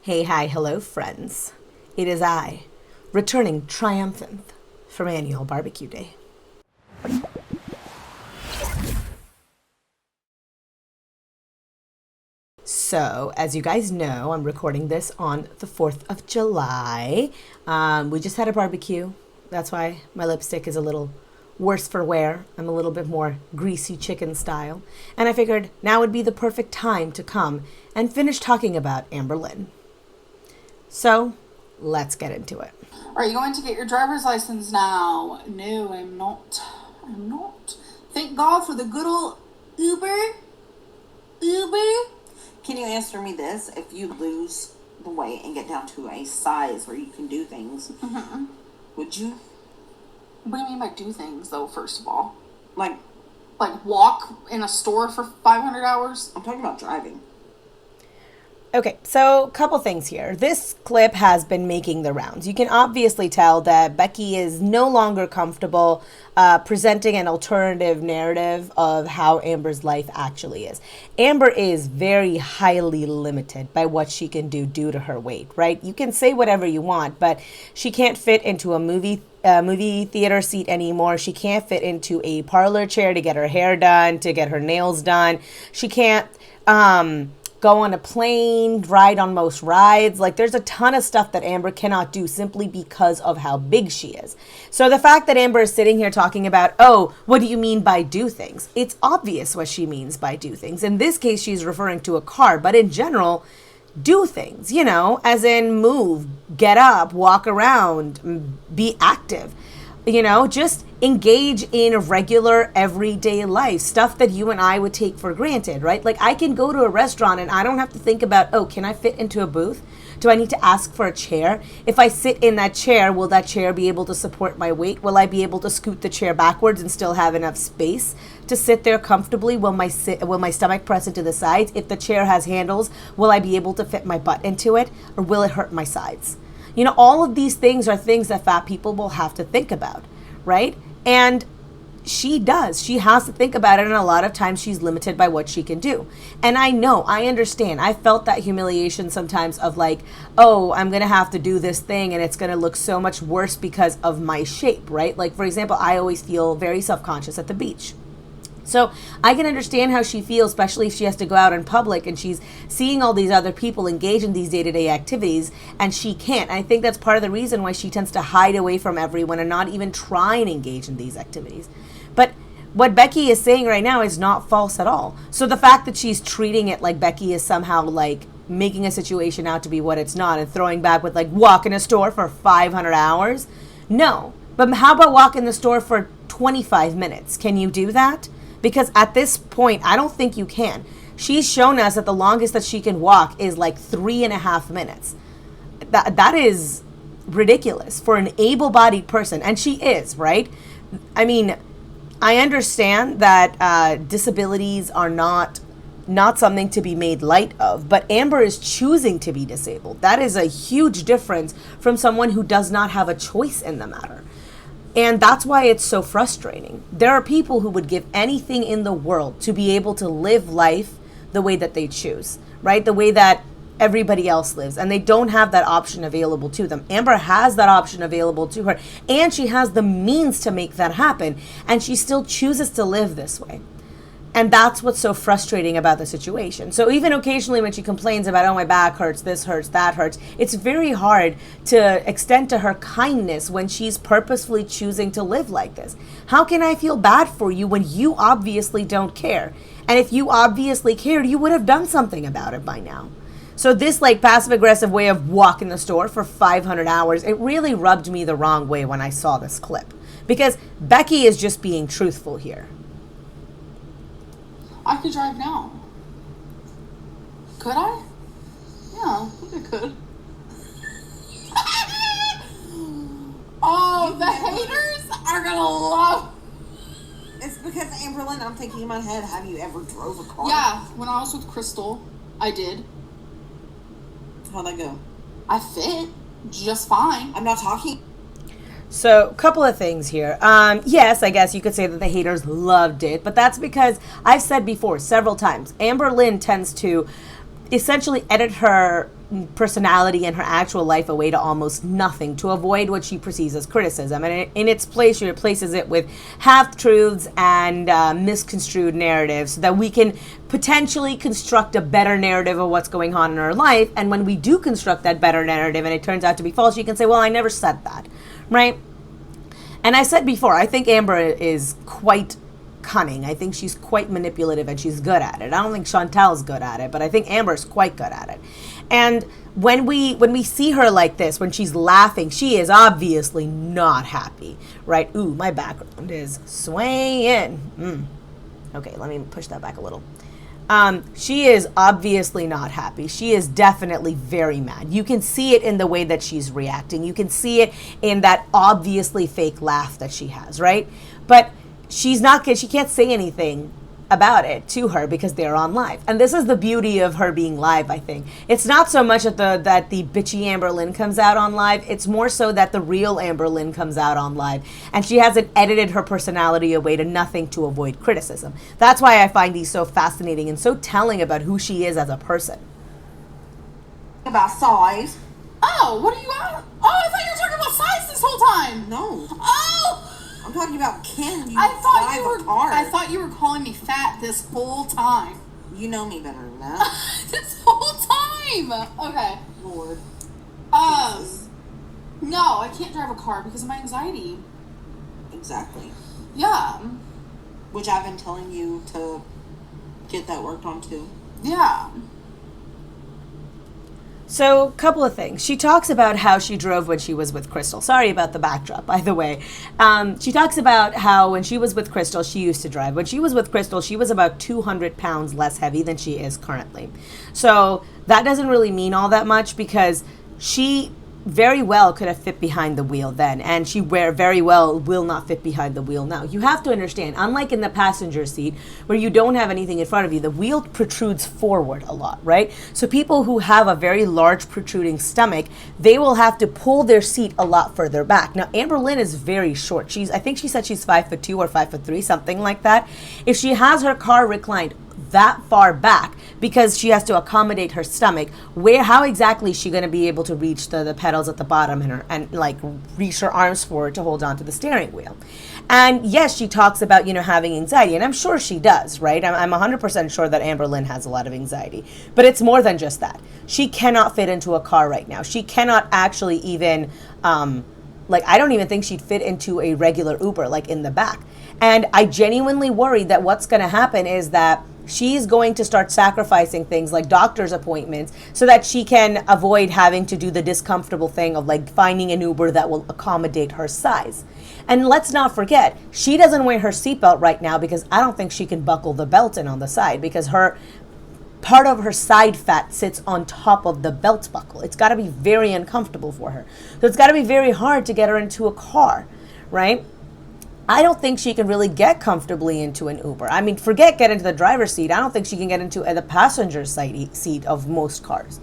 Hey, hi, hello, friends. It is I, returning triumphant from annual barbecue day. So, as you guys know, I'm recording this on the 4th of July. We just had a barbecue. That's why my lipstick is a little worse for wear. I'm a little bit more greasy chicken style. And I figured now would be the perfect time to come and finish talking about AmberLynn. So, let's get into it. Are you going to get your driver's license now? No, I'm not. I'm not. Thank God for the good old Uber. Can you answer me this? If you lose the weight and get down to a size where you can do things, would you? What do you mean by do things, though, first of all? Like walk in a store for 500 hours? I'm talking about driving. Okay, so a couple things here. This clip has been making the rounds. You can obviously tell that Becky is no longer comfortable presenting an alternative narrative of how Amber's life actually is. Amber is very highly limited by what she can do due to her weight, right? You can say whatever you want, but she can't fit into a movie theater seat anymore. She can't fit into a parlor chair to get her hair done, to get her nails done. She can't go on a plane, ride on most rides. Like, there's a ton of stuff that Amber cannot do simply because of how big she is. So the fact that Amber is sitting here talking about, oh, what do you mean by do things? It's obvious what she means by do things. In this case, she's referring to a car, but in general, do things, you know, as in move, get up, walk around, be active. You know, just engage in regular everyday life, stuff that you and I would take for granted, right? Like, I can go to a restaurant and I don't have to think about, oh, can I fit into a booth? Do I need to ask for a chair? If I sit in that chair, will that chair be able to support my weight? Will I be able to scoot the chair backwards and still have enough space to sit there comfortably? Will my stomach press into the sides? If the chair has handles, will I be able to fit my butt into it, or will it hurt my sides? You know, all of these things are things that fat people will have to think about, right? And she does. She has to think about it, and a lot of times she's limited by what she can do. And I know, I understand. I felt that humiliation sometimes of like, oh, I'm going to have to do this thing, and it's going to look so much worse because of my shape, right? Like, for example, I always feel very self-conscious at the beach. So I can understand how she feels, especially if she has to go out in public and she's seeing all these other people engage in these day-to-day activities and she can't. I think that's part of the reason why she tends to hide away from everyone and not even try and engage in these activities. But what Becky is saying right now is not false at all. So the fact that she's treating it like Becky is somehow like making a situation out to be what it's not and throwing back with like walk in a store for 500 hours. No. But how about walk in the store for 25 minutes? Can you do that? Because at this point, I don't think you can. She's shown us that the longest that she can walk is like 3.5 minutes. That is ridiculous for an able-bodied person. And she is, right? I mean, I understand that disabilities are not something to be made light of, but Amber is choosing to be disabled. That is a huge difference from someone who does not have a choice in the matter. And that's why it's so frustrating. There are people who would give anything in the world to be able to live life the way that they choose, right? The way that everybody else lives. And they don't have that option available to them. Amber has that option available to her. And she has the means to make that happen. And she still chooses to live this way. And that's what's so frustrating about the situation. So even occasionally when she complains about, oh, my back hurts, this hurts, that hurts, it's very hard to extend to her kindness when she's purposefully choosing to live like this. How can I feel bad for you when you obviously don't care? And if you obviously cared, you would have done something about it by now. So this like passive aggressive way of walking the store for 500 hours, it really rubbed me the wrong way when I saw this clip. Because Becky is just being truthful here. I could drive now. Could I? Yeah, I think I could. Oh, the haters are gonna love. It's because, AmberLynn, I'm thinking in my head, have you ever drove a car? Yeah, when I was with Crystal, I did. How'd that go? I fit just fine. I'm not talking. So, a couple of things here. Yes, I guess you could say that the haters loved it, but that's because I've said before several times, AmberLynn tends to essentially edit her personality and her actual life away to almost nothing to avoid what she perceives as criticism. And in its place, she replaces it with half-truths and misconstrued narratives so that we can potentially construct a better narrative of what's going on in her life. And when we do construct that better narrative and it turns out to be false, you can say, well, I never said that, right? And I said before, I think Amber is quite cunning. I think she's quite manipulative and she's good at it. I don't think Chantel's good at it, but I think Amber's quite good at it. And when we see her like this, when she's laughing, she is obviously not happy, right? Ooh, my background is swaying. Okay, let me push that back a little. She is obviously not happy. She is definitely very mad. You can see it in the way that she's reacting. You can see it in that obviously fake laugh that she has, right? But she can't say anything about it to her because they're on live. And this is the beauty of her being live, I think. It's not so much that the bitchy AmberLynn comes out on live. It's more so that the real AmberLynn comes out on live. And she hasn't edited her personality away to nothing to avoid criticism. That's why I find these so fascinating and so telling about who she is as a person. About size. Oh, what are you at? Oh, I thought you were talking about size this whole time. No. Oh! I'm talking about can you I thought you were calling me fat this whole time. You know me better than that. This whole time. Okay. Lord. Jesus. No, I can't drive a car because of my anxiety. Exactly. Yeah. Which I've been telling you to get that worked on too. Yeah. So, a couple of things. She talks about how she drove when she was with Crystal. Sorry about the backdrop, by the way. She talks about how when she was with Crystal, she used to drive. When she was with Crystal, she was about 200 pounds less heavy than she is currently. So, that doesn't really mean all that much because she very well could have fit behind the wheel then, and she very well will not fit behind the wheel now. You have to understand, unlike in the passenger seat where you don't have anything in front of you, the wheel protrudes forward a lot, right? So people who have a very large protruding stomach, they will have to pull their seat a lot further back. Now, AmberLynn is very short. I think she said she's 5'2" or 5'3", something like that. If she has her car reclined that far back because she has to accommodate her stomach, how exactly is she going to be able to reach the pedals at the bottom and like reach her arms forward to hold on to the steering wheel? And yes, she talks about, having anxiety, and I'm sure she does, right? I'm 100% sure that AmberLynn has a lot of anxiety, but it's more than just that. She cannot fit into a car right now. She cannot actually even, I don't even think she'd fit into a regular Uber, like in the back. And I genuinely worry that what's going to happen is that she's going to start sacrificing things like doctor's appointments so that she can avoid having to do the discomfortable thing of like finding an Uber that will accommodate her size. And let's not forget, she doesn't wear her seatbelt right now because I don't think she can buckle the belt in on the side because part of her side fat sits on top of the belt buckle. It's got to be very uncomfortable for her. So it's got to be very hard to get her into a car, right? I don't think she can really get comfortably into an Uber. I mean, get into the driver's seat. I don't think she can get into the passenger seat of most cars.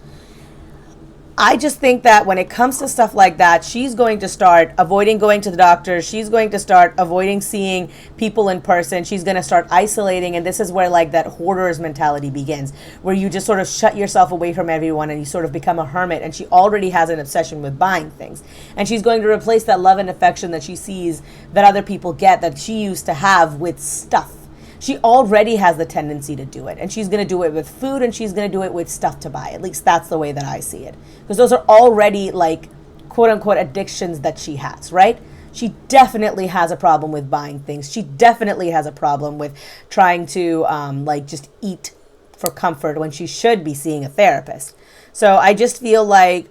I just think that when it comes to stuff like that, she's going to start avoiding going to the doctor. She's going to start avoiding seeing people in person. She's going to start isolating. And this is where like that hoarder's mentality begins, where you just sort of shut yourself away from everyone and you sort of become a hermit. And she already has an obsession with buying things. And she's going to replace that love and affection that she sees that other people get, that she used to have, with stuff. She already has the tendency to do it, and she's going to do it with food, and she's going to do it with stuff to buy. At least that's the way that I see it, because those are already like quote unquote addictions that she has, right? She definitely has a problem with buying things. She definitely has a problem with trying to just eat for comfort when she should be seeing a therapist. So I just feel like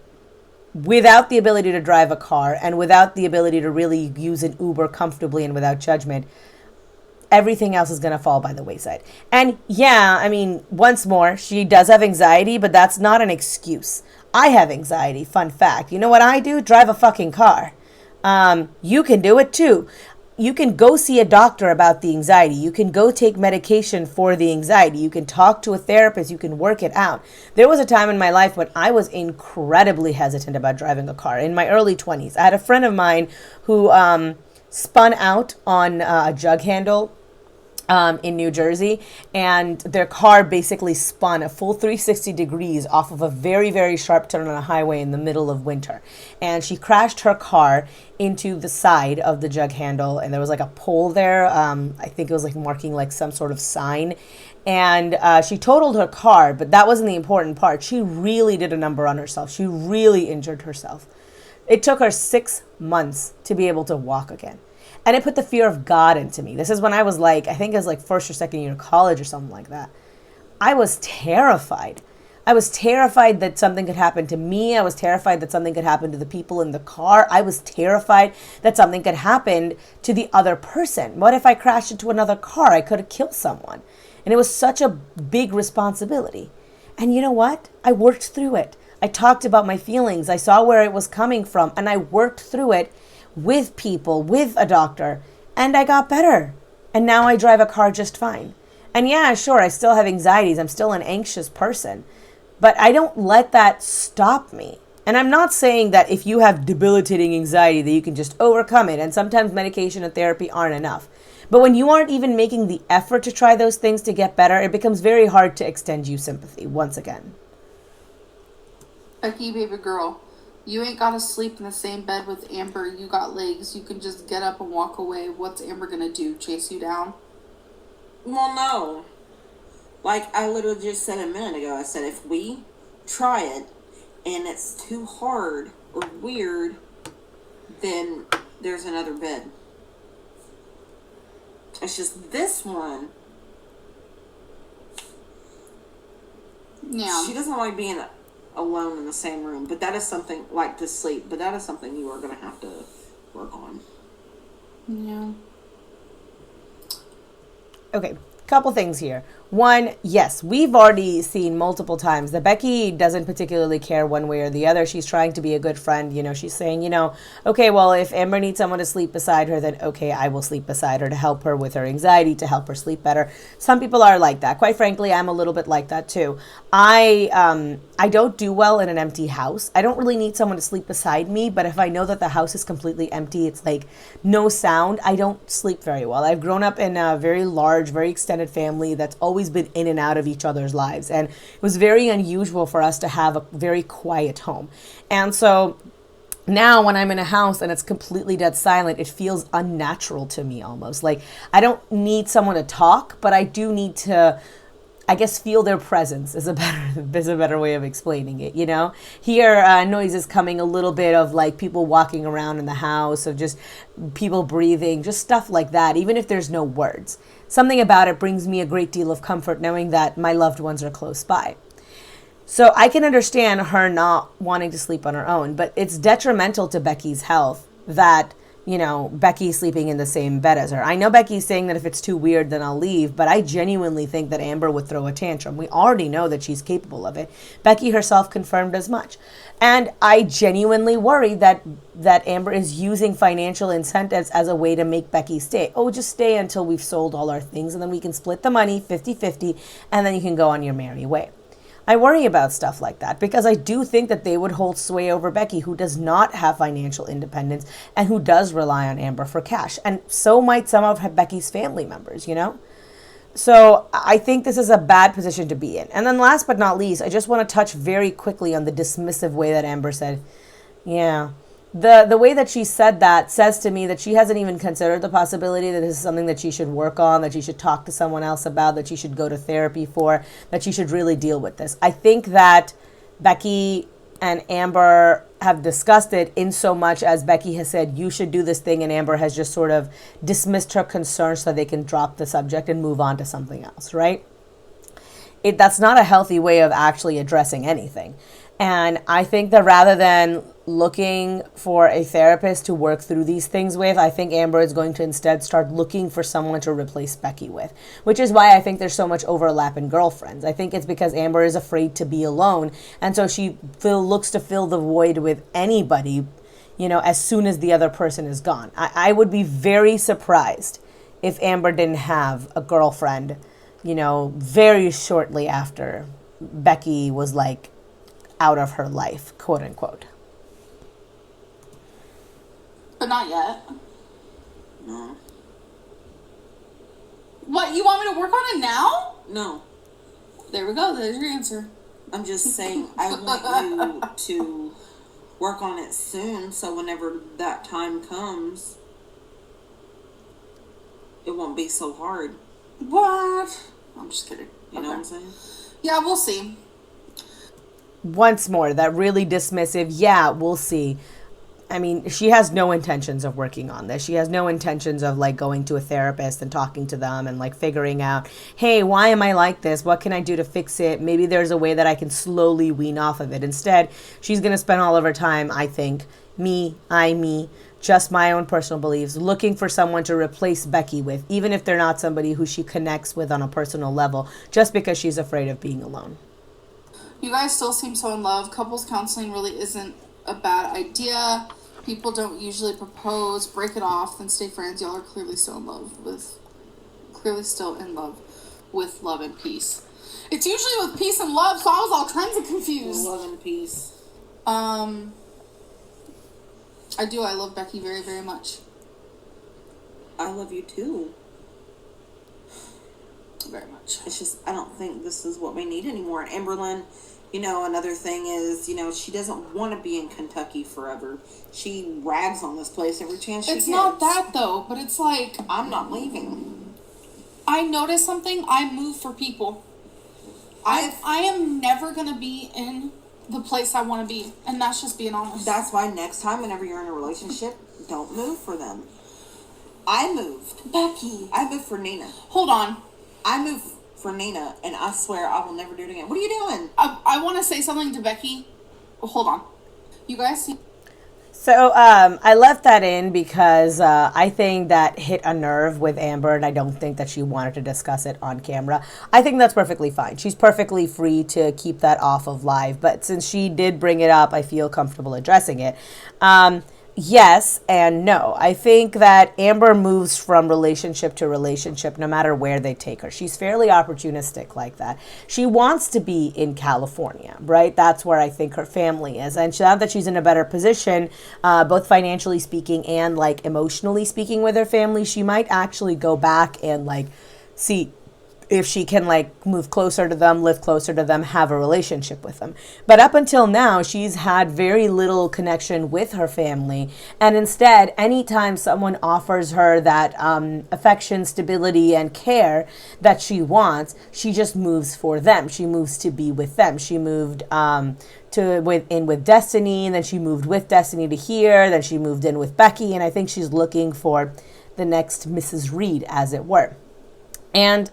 without the ability to drive a car and without the ability to really use an Uber comfortably and without judgment, everything else is going to fall by the wayside. And yeah, I mean, once more, she does have anxiety, but that's not an excuse. I have anxiety, fun fact. You know what I do? Drive a fucking car. You can do it too. You can go see a doctor about the anxiety. You can go take medication for the anxiety. You can talk to a therapist. You can work it out. There was a time in my life when I was incredibly hesitant about driving a car. In my early 20s, I had a friend of mine who spun out on a jug handle in New Jersey, and their car basically spun a full 360 degrees off of a very, very sharp turn on a highway in the middle of winter. And she crashed her car into the side of the jug handle, and there was like a pole there. I think it was like marking like some sort of sign. And she totaled her car, but that wasn't the important part. She really did a number on herself. She really injured herself. It took her 6 months to be able to walk again. And it put the fear of God into me. This is when I was like, I think it was like first or second year of college or something like that. I was terrified. I was terrified that something could happen to me. I was terrified that something could happen to the people in the car. I was terrified that something could happen to the other person. What if I crashed into another car? I could have killed someone. And it was such a big responsibility. And you know what? I worked through it. I talked about my feelings. I saw where it was coming from, and I worked through it with people, with a doctor, and I got better. And now I drive a car just fine. And yeah, sure, I still have anxieties. I'm still an anxious person, but I don't let that stop me. And I'm not saying that if you have debilitating anxiety that you can just overcome it, and sometimes medication and therapy aren't enough. But when you aren't even making the effort to try those things to get better, it becomes very hard to extend you sympathy once again. Becky, baby girl, you ain't gotta sleep in the same bed with Amber. You got legs. You can just get up and walk away. What's Amber gonna do? Chase you down? Well, no. Like I literally just said a minute ago, I said if we try it and it's too hard or weird, then there's another bed. It's just this one. Yeah. She doesn't like being alone in the same room, but that is something, like to sleep, but that is something you are going to have to work on. Yeah. Okay, couple things here. One, yes, we've already seen multiple times that Becky doesn't particularly care one way or the other. She's trying to be a good friend. You know, she's saying, you know, okay, well, if Amber needs someone to sleep beside her, then okay, I will sleep beside her to help her with her anxiety, to help her sleep better. Some people are like that. Quite frankly, I'm a little bit like that too. I don't do well in an empty house. I don't really need someone to sleep beside me, but if I know that the house is completely empty, it's like no sound, I don't sleep very well. I've grown up in a very large, very extended family that's always been in and out of each other's lives, and it was very unusual for us to have a very quiet home. And so now when I'm in a house and it's completely dead silent, it feels unnatural to me almost. Like I don't need someone to talk, but I do need to, I guess, feel their presence is a better way of explaining it, you know? Hear noises coming, a little bit of like people walking around in the house, of just people breathing, just stuff like that, even if there's no words. Something about it brings me a great deal of comfort knowing that my loved ones are close by. So I can understand her not wanting to sleep on her own, but it's detrimental to Becky's health that, you know, Becky's sleeping in the same bed as her. I know Becky's saying that if it's too weird, then I'll leave, but I genuinely think that Amber would throw a tantrum. We already know that she's capable of it. Becky herself confirmed as much. And I genuinely worry that Amber is using financial incentives as a way to make Becky stay. Oh, just stay until we've sold all our things, and then we can split the money 50-50, and then you can go on your merry way. I worry about stuff like that because I do think that they would hold sway over Becky, who does not have financial independence and who does rely on Amber for cash. And so might some of Becky's family members, you know? So I think this is a bad position to be in. And then last but not least, I just want to touch very quickly on the dismissive way that Amber said, yeah. The way that she said that says to me that she hasn't even considered the possibility that this is something that she should work on, that she should talk to someone else about, that she should go to therapy for, that she should really deal with this. I think that Becky and Amber have discussed it in so much as Becky has said, you should do this thing, and Amber has just sort of dismissed her concerns so they can drop the subject and move on to something else, right? That's not a healthy way of actually addressing anything. And I think that rather than looking for a therapist to work through these things with, I think Amber is going to instead start looking for someone to replace Becky with, which is why I think there's so much overlap in girlfriends. I think it's because Amber is afraid to be alone, and so she looks to fill the void with anybody, you know, as soon as the other person is gone. I would be very surprised if Amber didn't have a girlfriend, you know, very shortly after Becky was like out of her life, quote unquote. But not yet. No. What, you want me to work on it now? No. There we go. There's your answer. I'm just saying I want you to work on it soon, so whenever that time comes, it won't be so hard. What? I'm just kidding. You know what I'm saying? Yeah, we'll see. Once more, that really dismissive, yeah, we'll see. I mean, she has no intentions of working on this. She has no intentions of like going to a therapist and talking to them and like figuring out, hey, why am I like this? What can I do to fix it? Maybe there's a way that I can slowly wean off of it. Instead, she's going to spend all of her time, I think, me, just my own personal beliefs, looking for someone to replace Becky with, even if they're not somebody who she connects with on a personal level, just because she's afraid of being alone. You guys still seem so in love. Couples counseling really isn't a bad idea. People don't usually propose, break it off, then stay friends. Y'all are clearly still in love with love and peace. It's usually with peace and love, so I was all kinds of confused. Love and peace. I do. I love Becky very, very much. I love you too. Very much. It's just, I don't think this is what we need anymore. And AmberLynn, you know, another thing is, you know, she doesn't want to be in Kentucky forever. She rags on this place every chance she gets. It's not that, though, but it's like... I'm not leaving. I noticed something. I move for people. I am never going to be in the place I want to be, and that's just being honest. That's why next time, whenever you're in a relationship, don't move for them. I moved. Becky. I moved for Nina. Hold on. I moved for Nina, and I swear I will never do it again. What are you doing? I want to say something to Becky. Hold on. You guys see... So I left that in because I think that hit a nerve with Amber, and I don't think that she wanted to discuss it on camera. I think that's perfectly fine. She's perfectly free to keep that off of live, but since she did bring it up, I feel comfortable addressing it. Yes and no. I think that Amber moves from relationship to relationship no matter where they take her. She's fairly opportunistic like that. She wants to be in California, right? That's where I think her family is. And now that she's in a better position, both financially speaking and like emotionally speaking with her family, she might actually go back and like see if she can like move closer to them, live closer to them, have a relationship with them. But up until now, she's had very little connection with her family. And instead, anytime someone offers her that affection, stability, and care that she wants, she just moves for them. She moves to be with them. She moved in with Destiny, and then she moved with Destiny to here, then she moved in with Becky, and I think she's looking for the next Mrs. Reid, as it were. And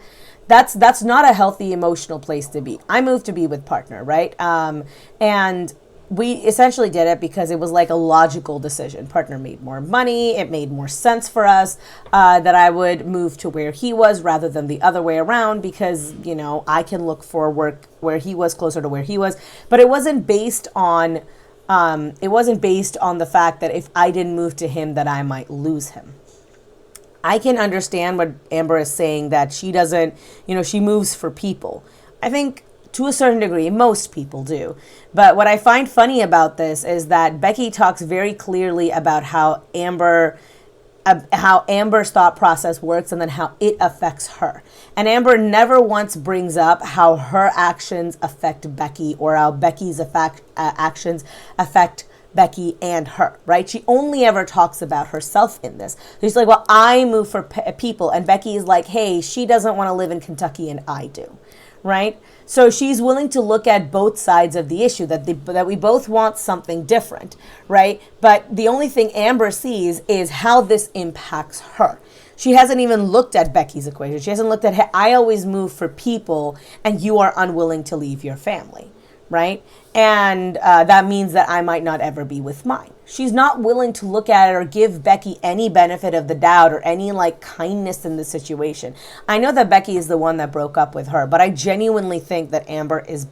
that's not a healthy emotional place to be. I moved to be with partner, right? And we essentially did it because it was like a logical decision. Partner made more money. It made more sense for us that I would move to where he was rather than the other way around because, you know, I can look for work where he was, closer to where he was. But it wasn't based on the fact that if I didn't move to him that I might lose him. I can understand what Amber is saying, that she doesn't, you know, she moves for people. I think to a certain degree, most people do. But what I find funny about this is that Becky talks very clearly about how Amber's thought process works and then how it affects her. And Amber never once brings up how her actions affect Becky or how Becky's actions affect Becky and her, right? She only ever talks about herself in this. She's like, well, I move for people. And Becky is like, hey, she doesn't want to live in Kentucky and I do, right? So she's willing to look at both sides of the issue, that we both want something different, right? But the only thing Amber sees is how this impacts her. She hasn't even looked at Becky's equation. She hasn't looked at, hey, I always move for people and you are unwilling to leave your family, right? And that means that I might not ever be with mine. She's not willing to look at it or give Becky any benefit of the doubt or any like kindness in the situation. I know that Becky is the one that broke up with her, but I genuinely think that Amber is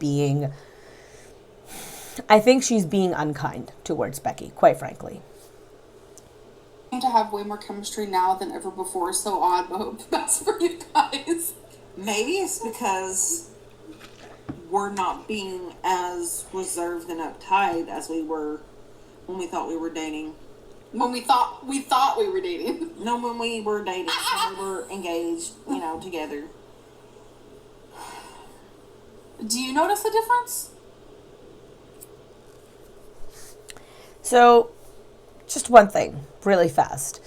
I think she's being unkind towards Becky, quite frankly. To have way more chemistry now than ever before. So odd, but hope the best for you guys. Maybe it's because we're not being as reserved and uptight as we were when we thought we were dating. When we thought we were dating. No, when we were dating, when we were engaged, together. Do you notice a difference? So, just one thing, really fast.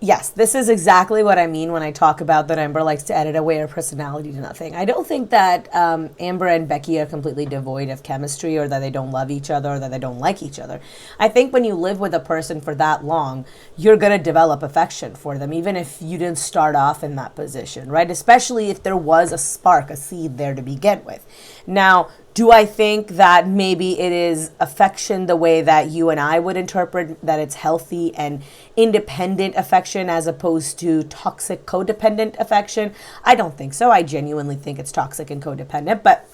Yes, this is exactly what I mean when I talk about that Amber likes to edit away her personality to nothing. I don't think that Amber and Becky are completely devoid of chemistry, or that they don't love each other, or that they don't like each other. I think when you live with a person for that long, you're going to develop affection for them, even if you didn't start off in that position, right? Especially if there was a spark, a seed there to begin with. Now, do I think that maybe it is affection the way that you and I would interpret, that it's healthy and independent affection as opposed to toxic codependent affection? I don't think so. I genuinely think it's toxic and codependent, but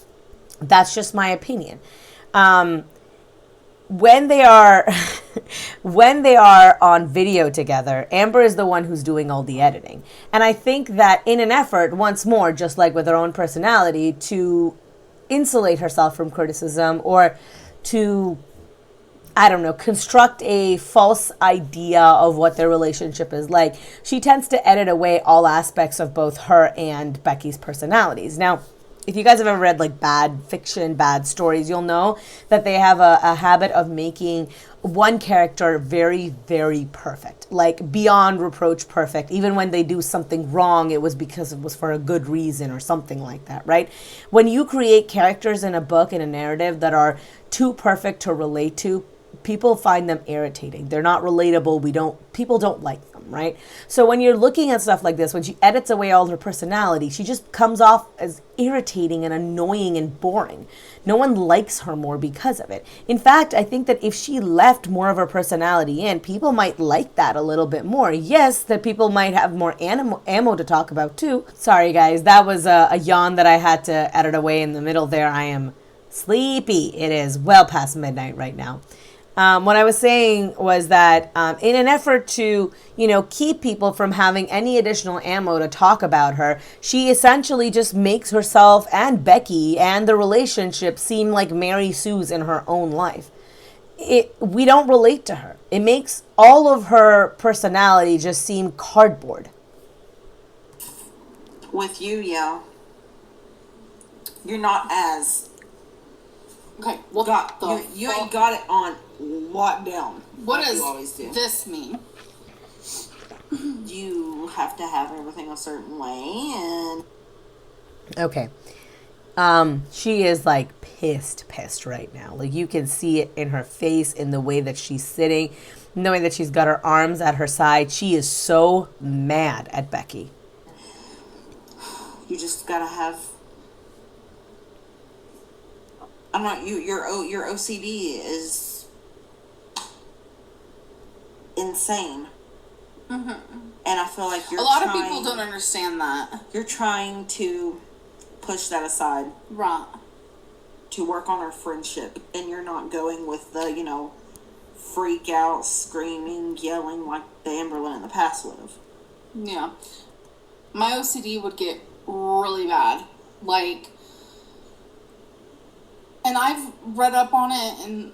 that's just my opinion. When they are on video together, Amber is the one who's doing all the editing. And I think that in an effort, once more, just like with her own personality, to insulate herself from criticism, or to, I don't know, construct a false idea of what their relationship is like, she tends to edit away all aspects of both her and Becky's personalities. Now, if you guys have ever read like bad fiction, bad stories, you'll know that they have a habit of making one character very, very perfect, like beyond reproach perfect. Even when they do something wrong, it was because it was for a good reason or something like that, right? When you create characters in a book, in a narrative, that are too perfect to relate to, people find them irritating. They're not relatable. People don't like them, right? So when you're looking at stuff like this, when she edits away all her personality, she just comes off as irritating and annoying and boring. No one likes her more because of it. In fact, I think that if she left more of her personality in, people might like that a little bit more. Yes, that people might have more ammo to talk about too. Sorry guys, that was a yawn that I had to edit away in the middle there. I am sleepy. It is well past midnight right now. What I was saying was that in an effort to, keep people from having any additional ammo to talk about her, she essentially just makes herself and Becky and the relationship seem like Mary Sue's in her own life. We don't relate to her. It makes all of her personality just seem cardboard. With you, yeah. You're not as... Okay, well, you ain't got it on lockdown. What like does you always do. This mean? You have to have everything a certain way, and... Okay. She is like pissed right now. Like you can see it in her face, in the way that she's sitting, in the way that she's got her arms at her side. She is so mad at Becky. You just gotta have... I'm not... Your OCD is insane. Mm-hmm. And I feel like a lot of people don't understand that. You're trying to push that aside. Right. To work on our friendship. And you're not going with the, freak out, screaming, yelling like the AmberLynn in the past would have. Yeah. My OCD would get really bad. Like... And I've read up on it and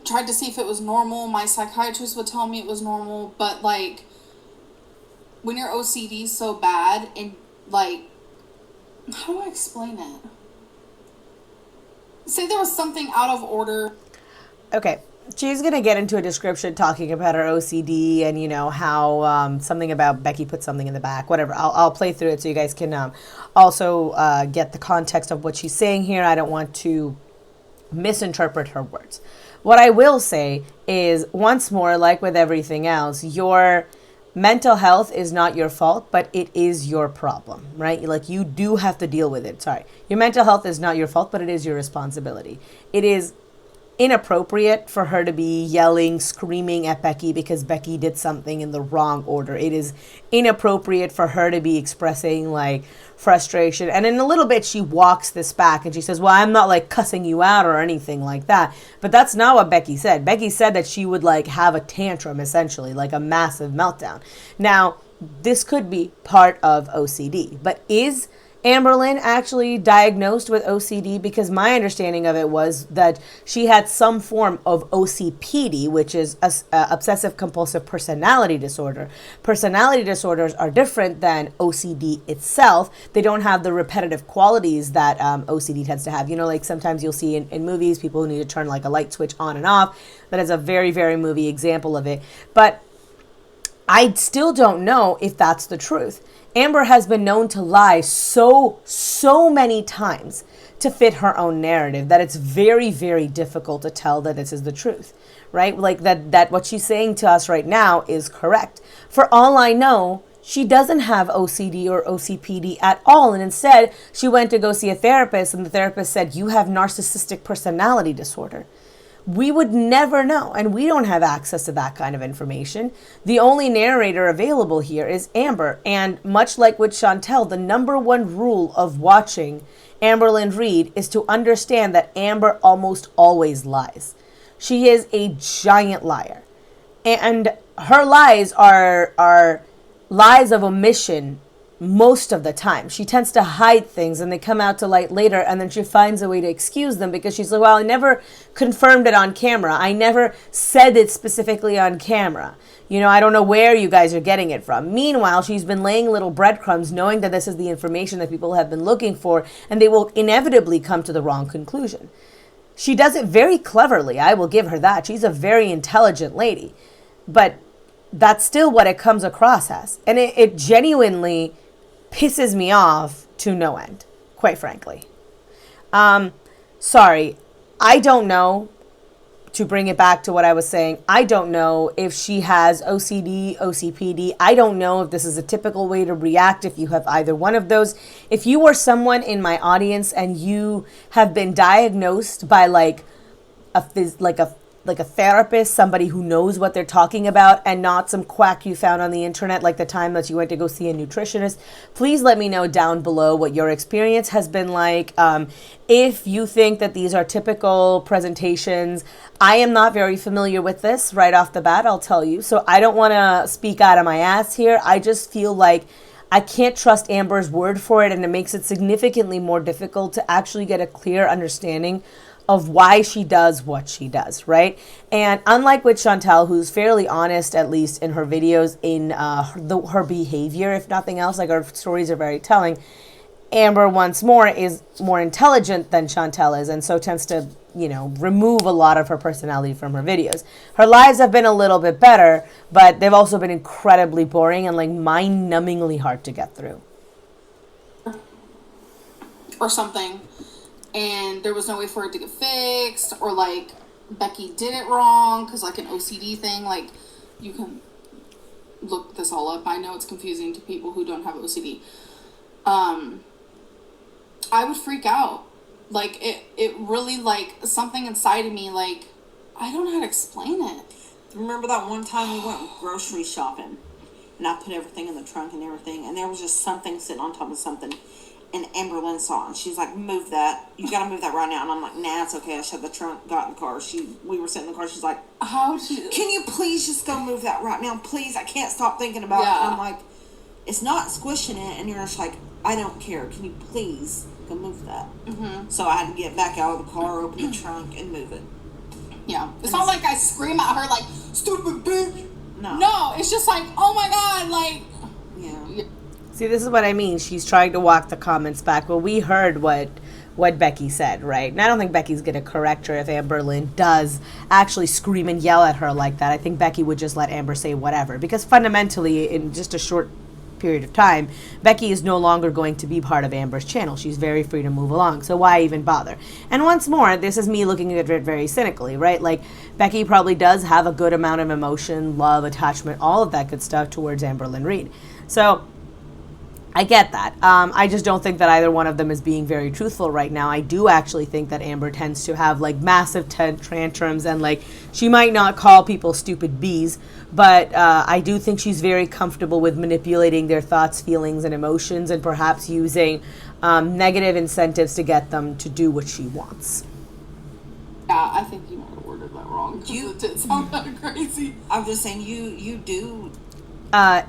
tried to see if it was normal. My psychiatrist would tell me it was normal. But, like, when your OCD is so bad and, like, how do I explain it? Say there was something out of order. Okay. She's going to get into a description talking about her OCD and, how something about Becky put something in the back, whatever. I'll play through it so you guys can also get the context of what she's saying here. I don't want to misinterpret her words. What I will say is, once more, like with everything else, your mental health is not your fault, but it is your problem, right? Like, you do have to deal with it. Sorry. Your mental health is not your fault, but it is your responsibility. It is inappropriate for her to be yelling, screaming at Becky because Becky did something in the wrong order. It is inappropriate for her to be expressing like frustration. And in a little bit, she walks this back and she says, well, I'm not like cussing you out or anything like that. But that's not what Becky said. Becky said that she would like have a tantrum, essentially, like a massive meltdown. Now, this could be part of OCD, but is AmberLynn actually diagnosed with OCD because my understanding of it was that she had some form of OCPD, which is obsessive compulsive personality disorder. Personality disorders are different than OCD itself. They don't have the repetitive qualities that OCD tends to have. You know, like sometimes you'll see in movies people who need to turn like a light switch on and off. That is a very, very movie example of it. But I still don't know if that's the truth. Amber has been known to lie so many times to fit her own narrative that it's very, very difficult to tell that this is the truth, right? Like that what she's saying to us right now is correct. For all I know, she doesn't have OCD or OCPD at all. And instead, she went to go see a therapist and the therapist said, you have narcissistic personality disorder. We would never know, and we don't have access to that kind of information. The only narrator available here is Amber, and much like with Chantel, the number one rule of watching AmberLynn Reid is to understand that Amber almost always lies. She is a giant liar, and her lies are lies of omission. Most of the time she tends to hide things and they come out to light later, and then she finds a way to excuse them because she's like, well, I never confirmed it on camera. I never said it specifically on camera. You know, I don't know where you guys are getting it from. Meanwhile, she's been laying little breadcrumbs knowing that this is the information that people have been looking for, and they will inevitably come to the wrong conclusion. She does it very cleverly. I will give her that. She's a very intelligent lady, but that's still what it comes across as. And it genuinely pisses me off to no end, quite frankly. Sorry, I don't know, to bring it back to what I was saying, I don't know if she has OCD, OCPD. I don't know if this is a typical way to react if you have either one of those. If you are someone in my audience and you have been diagnosed by like a therapist, somebody who knows what they're talking about and not some quack you found on the internet like the time that you went to go see a nutritionist, please let me know down below what your experience has been like. If you think that these are typical presentations, I am not very familiar with this right off the bat, I'll tell you. So I don't want to speak out of my ass here. I just feel like I can't trust Amber's word for it, and it makes it significantly more difficult to actually get a clear understanding of why she does what she does, right? And unlike with Chantel, who's fairly honest, at least in her videos, in her behavior, if nothing else, like her stories are very telling, Amber, once more, is more intelligent than Chantel is, and so tends to, you know, remove a lot of her personality from her videos. Her lives have been a little bit better, but they've also been incredibly boring and like mind-numbingly hard to get through. Or something. And there was no way for it to get fixed, or like Becky did it wrong because like an OCD thing, like you can look this all up. I know it's confusing to people who don't have OCD. I would freak out. Like it really, like something inside of me, like I don't know how to explain it. Remember that one time we went grocery shopping and I put everything in the trunk and everything, and there was just something sitting on top of something. And AmberLynn saw it, and she's like, move that. You gotta move that right now. And I'm like, nah, it's okay. I shut the trunk, got in the car. We were sitting in the car. She's like, can you please just go move that right now? Please, I can't stop thinking about it. And I'm like, it's not squishing it. And you're just like, I don't care. Can you please go move that? Mm-hmm. So I had to get back out of the car, open the trunk, and move it. Yeah. It's not like I scream at her like, stupid bitch. No, it's just like, oh my God, like. Yeah. See, this is what I mean. She's trying to walk the comments back. Well, we heard what Becky said, right? And I don't think Becky's going to correct her if AmberLynn does actually scream and yell at her like that. I think Becky would just let Amber say whatever. Because fundamentally, in just a short period of time, Becky is no longer going to be part of Amber's channel. She's very free to move along. So why even bother? And once more, this is me looking at it very cynically, right? Like, Becky probably does have a good amount of emotion, love, attachment, all of that good stuff towards AmberLynn Reid. So I get that. I just don't think that either one of them is being very truthful right now. I do actually think that Amber tends to have like massive tantrums, and like she might not call people stupid bees, but I do think she's very comfortable with manipulating their thoughts, feelings, and emotions, and perhaps using negative incentives to get them to do what she wants. Yeah, I think you might have worded that wrong. It did sound kind of crazy. I'm just saying you do.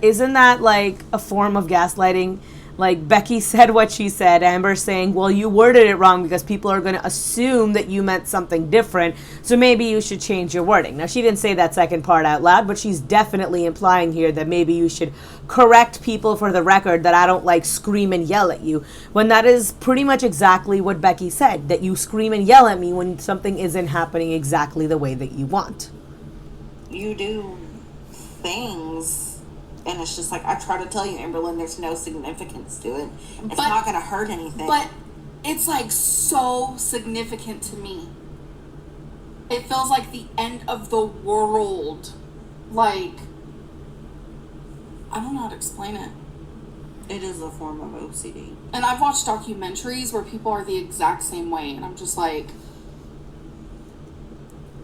Isn't that like a form of gaslighting? Like, Becky said what she said. Amber saying, well, you worded it wrong because people are going to assume that you meant something different, so maybe you should change your wording. Now, she didn't say that second part out loud, but she's definitely implying here that maybe you should correct people for the record that I don't, like, scream and yell at you, when that is pretty much exactly what Becky said, that you scream and yell at me when something isn't happening exactly the way that you want. You do things... And it's just like, I try to tell you, AmberLynn, there's no significance to it. It's not going to hurt anything. But it's, like, so significant to me. It feels like the end of the world. Like, I don't know how to explain it. It is a form of OCD. And I've watched documentaries where people are the exact same way. And I'm just like...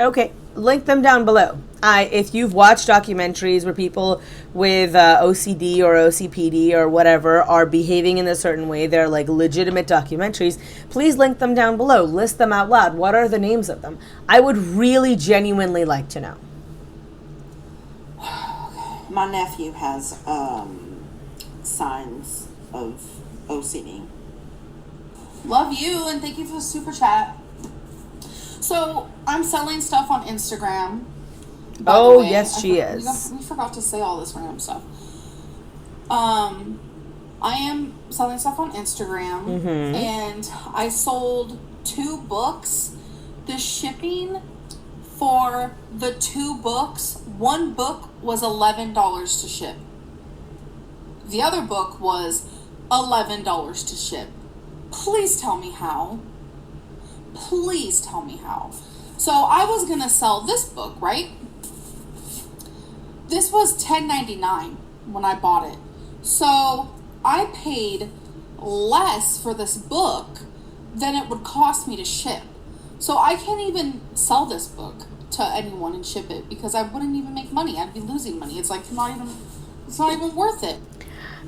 Okay, link them down below. If you've watched documentaries where people with OCD or OCPD or whatever are behaving in a certain way, they're like legitimate documentaries, please link them down below. List them out loud. What are the names of them? I would really genuinely like to know. My nephew has signs of OCD. Love you, and thank you for the super chat. So, I'm selling stuff on Instagram. Oh, yes, she is. We forgot to say all this random stuff. I am selling stuff on Instagram, and I sold 2 books. The shipping for the 2 books, one book was $11 to ship. The other book was $11 to ship. Please tell me how. Please tell me how. So I was going to sell this book, right? This was $10.99 when I bought it. So I paid less for this book than it would cost me to ship. So I can't even sell this book to anyone and ship it because I wouldn't even make money. I'd be losing money. It's like it's not even worth it.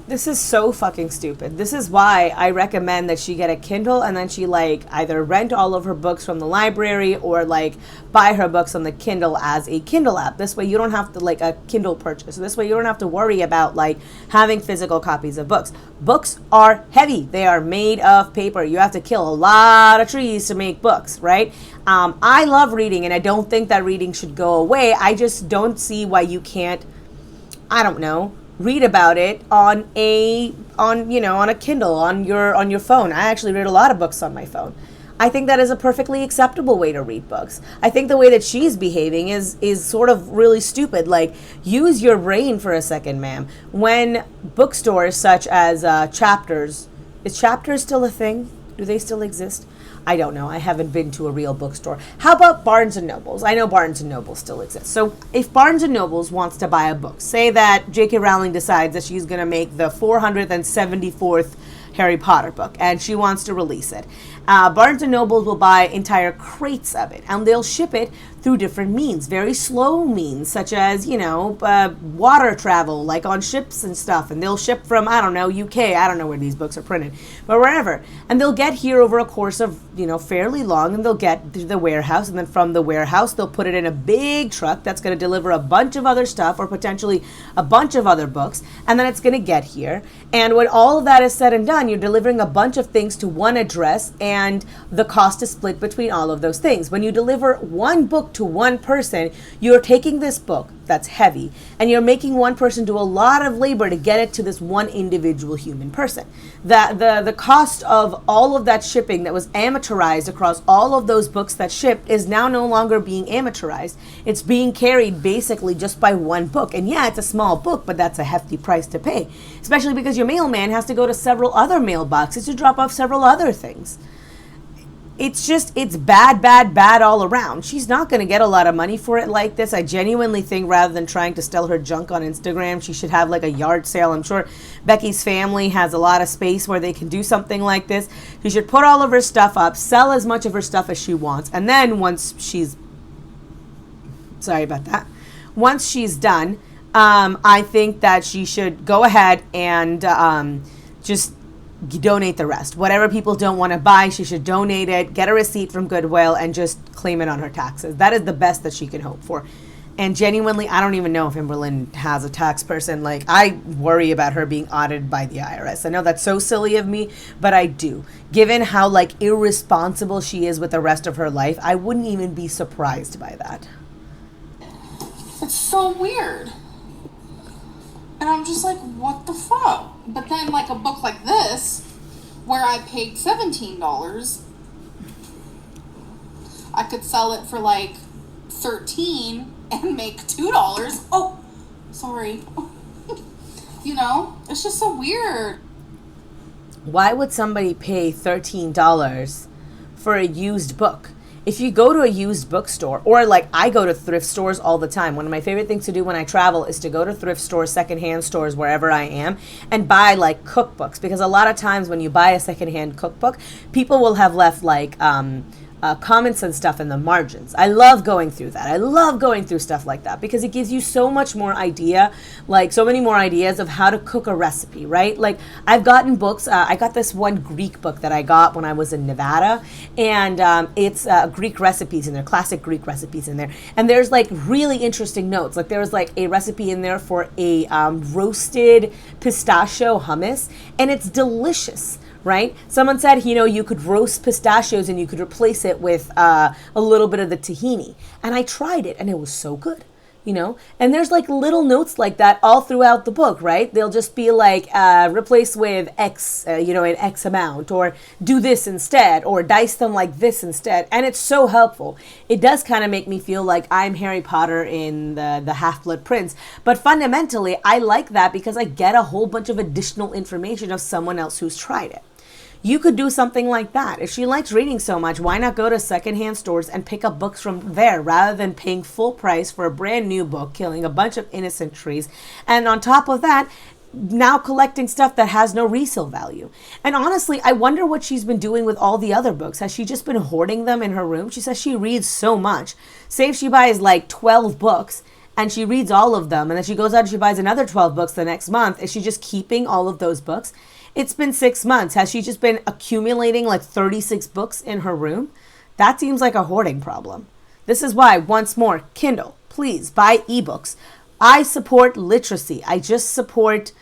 This is so fucking stupid. This is why I recommend that she get a Kindle and then she like either rent all of her books from the library or like buy her books on the Kindle as a Kindle app. This way you don't have to like a Kindle purchase. This way you don't have to worry about like having physical copies of books. Books are heavy. They are made of paper. You have to kill a lot of trees to make books, right? I love reading and I don't think that reading should go away. I just don't see why you can't, I don't know, read about it on a Kindle, on your phone. I actually read a lot of books on my phone. I think that is a perfectly acceptable way to read books. I think the way that she's behaving is sort of really stupid. Like, use your brain for a second, ma'am. When bookstores such as Chapters, is Chapters still a thing? Do they still exist? I don't know. I haven't been to a real bookstore. How about Barnes & Nobles? I know Barnes & Nobles still exists. So if Barnes & Nobles wants to buy a book, say that J.K. Rowling decides that she's going to make the 474th Harry Potter book and she wants to release it. Barnes & Noble will buy entire crates of it and they'll ship it through different means, very slow means, such as, water travel, like on ships and stuff. And they'll ship from, I don't know, UK. I don't know where these books are printed, but wherever. And they'll get here over a course of, fairly long, and they'll get to the warehouse. And then from the warehouse, they'll put it in a big truck that's going to deliver a bunch of other stuff or potentially a bunch of other books. And then it's going to get here. And when all of that is said and done, you're delivering a bunch of things to one address and the cost is split between all of those things. When you deliver one book to one person, you're taking this book that's heavy and you're making one person do a lot of labor to get it to this one individual human person. The cost of all of that shipping that was amateurized across all of those books that shipped is now no longer being amateurized. It's being carried basically just by one book. And yeah, it's a small book, but that's a hefty price to pay, especially because your mailman has to go to several other mailboxes to drop off several other things. It's bad all around. She's not going to get a lot of money for it like this. I genuinely think rather than trying to sell her junk on Instagram, she should have like a yard sale. I'm sure Becky's family has a lot of space where they can do something like this. She should put all of her stuff up, sell as much of her stuff as she wants. And then once she's done, I think that she should go ahead and just donate the rest. Whatever people don't want to buy, she should donate it, get a receipt from Goodwill, and just claim it on her taxes. That is the best that she can hope for. And genuinely, I don't even know if AmberLynn has a tax person. Like, I worry about her being audited by the IRS. I know that's so silly of me, but I do. Given how, like, irresponsible she is with the rest of her life, I wouldn't even be surprised by that. It's so weird. And I'm just like, what the fuck? But then, like, a book like this, where I paid $17, I could sell it for, like, $13 and make $2. Oh, sorry. You know, it's just so weird. Why would somebody pay $13 for a used book? If you go to a used bookstore, or like I go to thrift stores all the time. One of my favorite things to do when I travel is to go to thrift stores, secondhand stores, wherever I am, and buy like cookbooks. Because a lot of times when you buy a secondhand cookbook, people will have left like comments and stuff in the margins. I love going through that. I love going through stuff like that because it gives you so much more idea, like so many more ideas of how to cook a recipe, right? Like I've gotten books. I got this one Greek book that I got when I was in Nevada, and it's Greek recipes in there, classic Greek recipes in there. And there's like really interesting notes. Like there was like a recipe in there for a roasted pistachio hummus, and it's delicious. Right? Someone said, you know, you could roast pistachios and you could replace it with a little bit of the tahini. And I tried it and it was so good, you know? And there's like little notes like that all throughout the book, right? They'll just be like, replace with X, you know, an X amount, or do this instead, or dice them like this instead. And it's so helpful. It does kind of make me feel like I'm Harry Potter in the Half-Blood Prince. But fundamentally, I like that because I get a whole bunch of additional information of someone else who's tried it. You could do something like that. If she likes reading so much, why not go to secondhand stores and pick up books from there rather than paying full price for a brand new book, killing a bunch of innocent trees, and on top of that, now collecting stuff that has no resale value. And honestly, I wonder what she's been doing with all the other books. Has she just been hoarding them in her room? She says she reads so much. Say if she buys like 12 books and she reads all of them, and then she goes out and she buys another 12 books the next month, is she just keeping all of those books? It's been 6 months. Has she just been accumulating like 36 books in her room? That seems like a hoarding problem. This is why, once more, Kindle, please buy ebooks. I support literacy. I just support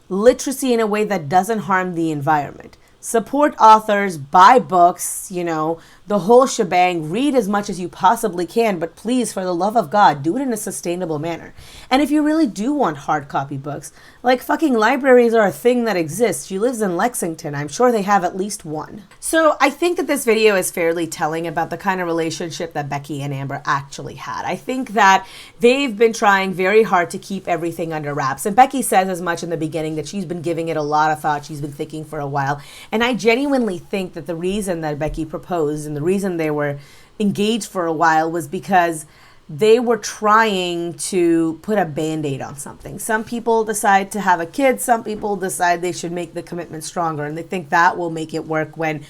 literacy in a way that doesn't harm the environment. Support authors, buy books, you know, the whole shebang. Read as much as you possibly can, but please, for the love of God, do it in a sustainable manner. And if you really do want hard copy books, like fucking libraries are a thing that exists. She lives in Lexington. I'm sure they have at least one. So I think that this video is fairly telling about the kind of relationship that Becky and Amber actually had. I think that they've been trying very hard to keep everything under wraps. And Becky says as much in the beginning that she's been giving it a lot of thought. She's been thinking for a while. And I genuinely think that the reason that Becky proposed and the reason they were engaged for a while was because they were trying to put a Band-Aid on something. Some people decide to have a kid. Some people decide they should make the commitment stronger. And they think that will make it work when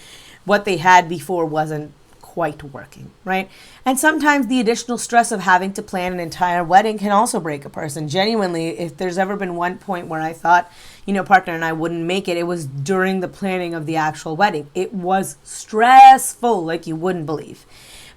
what they had before wasn't quite working, right? And sometimes the additional stress of having to plan an entire wedding can also break a person. Genuinely, if there's ever been one point where I thought, you know, partner and I wouldn't make it, it was during the planning of the actual wedding. It was stressful like you wouldn't believe.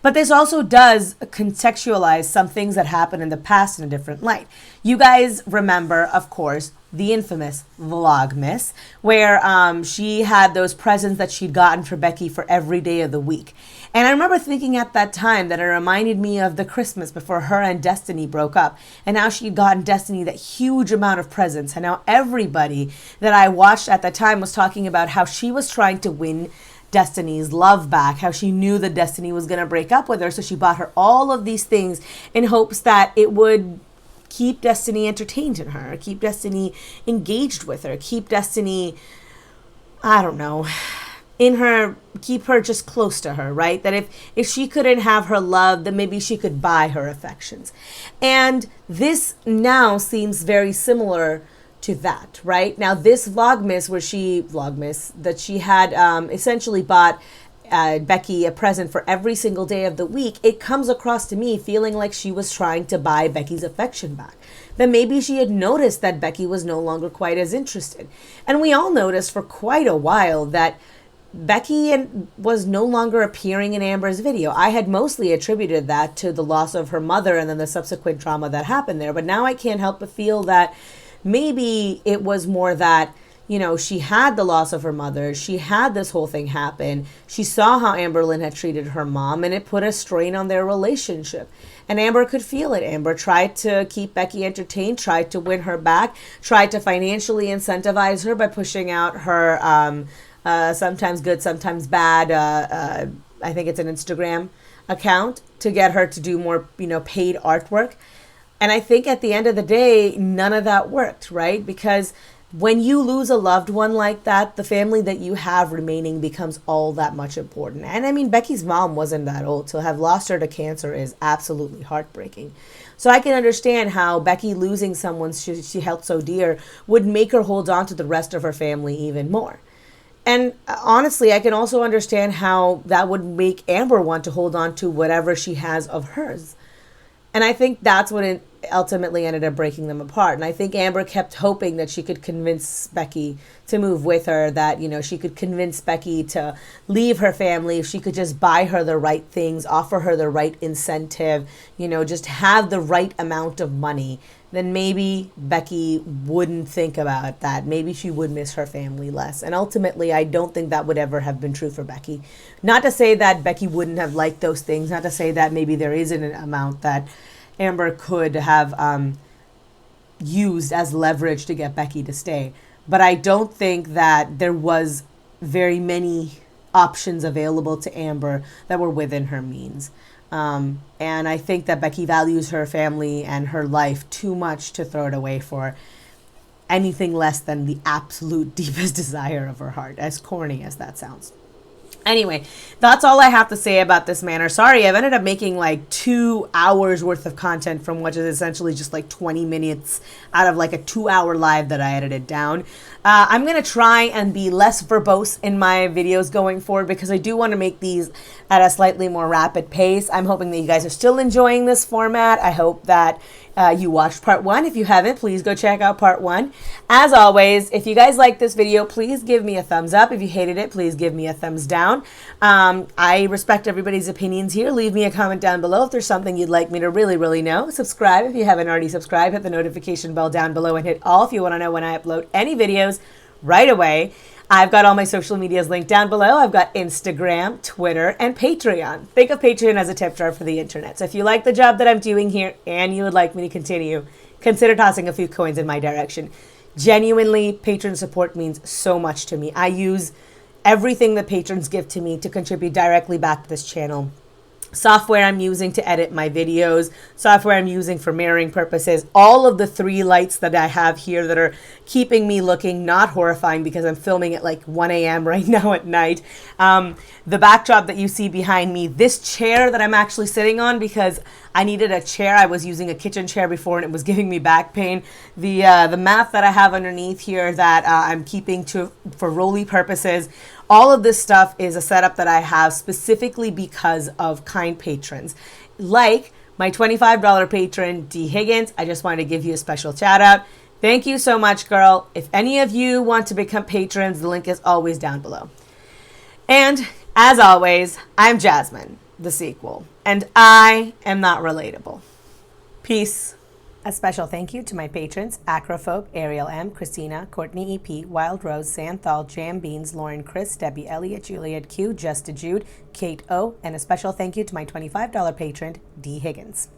But this also does contextualize some things that happened in the past in a different light. You guys remember, of course, the infamous Vlogmas, where she had those presents that she'd gotten for Becky for every day of the week. And I remember thinking at that time that it reminded me of the Christmas before her and Destiny broke up. And now she'd gotten Destiny that huge amount of presents. And now everybody that I watched at the time was talking about how she was trying to win Destiny's love back, how she knew that Destiny was going to break up with her. So she bought her all of these things in hopes that it would keep Destiny entertained in her, keep Destiny engaged with her, keep Destiny, I don't know, in her, keep her just close to her, right? That if she couldn't have her love, then maybe she could buy her affections. And this now seems very similar to that, right? Now this Vlogmas that she had essentially bought Becky a present for every single day of the week, it comes across to me feeling like she was trying to buy Becky's affection back. That maybe she had noticed that Becky was no longer quite as interested. And we all noticed for quite a while that was no longer appearing in Amber's video. I had mostly attributed that to the loss of her mother and then the subsequent trauma that happened there. But now I can't help but feel that maybe it was more that, you know, she had the loss of her mother. She had this whole thing happen. She saw how AmberLynn had treated her mom, and it put a strain on their relationship. And Amber could feel it. Amber tried to keep Becky entertained, tried to win her back, tried to financially incentivize her by pushing out her sometimes good, sometimes bad, I think it's an Instagram account, to get her to do more, you know, paid artwork. And I think at the end of the day, none of that worked, right? Because when you lose a loved one like that, the family that you have remaining becomes all that much important. And I mean, Becky's mom wasn't that old. To have lost her to cancer is absolutely heartbreaking. So I can understand how Becky losing someone she held so dear would make her hold on to the rest of her family even more. And honestly, I can also understand how that would make Amber want to hold on to whatever she has of hers. And I think that's what it ultimately ended up breaking them apart. And I think Amber kept hoping that she could convince Becky to move with her, that, you know, she could convince Becky to leave her family if she could just buy her the right things, offer her the right incentive, you know, just have the right amount of money. Then maybe Becky wouldn't think about that. Maybe she would miss her family less. And ultimately, I don't think that would ever have been true for Becky. Not to say that Becky wouldn't have liked those things. Not to say that maybe there isn't an amount that Amber could have used as leverage to get Becky to stay. But I don't think that there was very many options available to Amber that were within her means. And I think that Becky values her family and her life too much to throw it away for anything less than the absolute deepest desire of her heart, as corny as that sounds. Anyway, that's all I have to say about this matter. Sorry, I've ended up making like 2 hours worth of content from what is essentially just like 20 minutes out of like a 2-hour live that I edited down. I'm going to try and be less verbose in my videos going forward because I do want to make these at a slightly more rapid pace. I'm hoping that you guys are still enjoying this format. I hope that you watched part 1. If you haven't, please go check out part 1. As always, if you guys like this video, please give me a thumbs up. If you hated it, please give me a thumbs down. I respect everybody's opinions here. Leave me a comment down below if there's something you'd like me to really know. Subscribe if you haven't already subscribed. Hit the notification bell down below and hit all if you want to know when I upload any videos right away. I've got all my social medias linked down below. I've got Instagram, Twitter, and Patreon. Think of Patreon as a tip jar for the internet. So if you like the job that I'm doing here and you would like me to continue, consider tossing a few coins in my direction. Genuinely, patron support means so much to me. I use everything the patrons give to me to contribute directly back to this channel. Software I'm using to edit my videos, software I'm using for mirroring purposes, all of the 3 lights that I have here that are keeping me looking not horrifying because I'm filming at like 1 a.m. right now at night. The backdrop that you see behind me, this chair that I'm actually sitting on because I needed a chair. I was using a kitchen chair before and it was giving me back pain. The mat that I have underneath here that I'm keeping for rolly purposes. All of this stuff is a setup that I have specifically because of kind patrons. Like my $25 patron, D. Higgins. I just wanted to give you a special shout out. Thank you so much, girl. If any of you want to become patrons, the link is always down below. And as always, I'm Jasmine, the sequel, and I am not relatable. Peace. A special thank you to my patrons, Acrophobe, Ariel M, Christina, Courtney EP, Wild Rose, Santhal, Jam Beans, Lauren Chris, Debbie Elliott, Juliet Q, Just a Jude, Kate O, and a special thank you to my $25 patron, D. Higgins.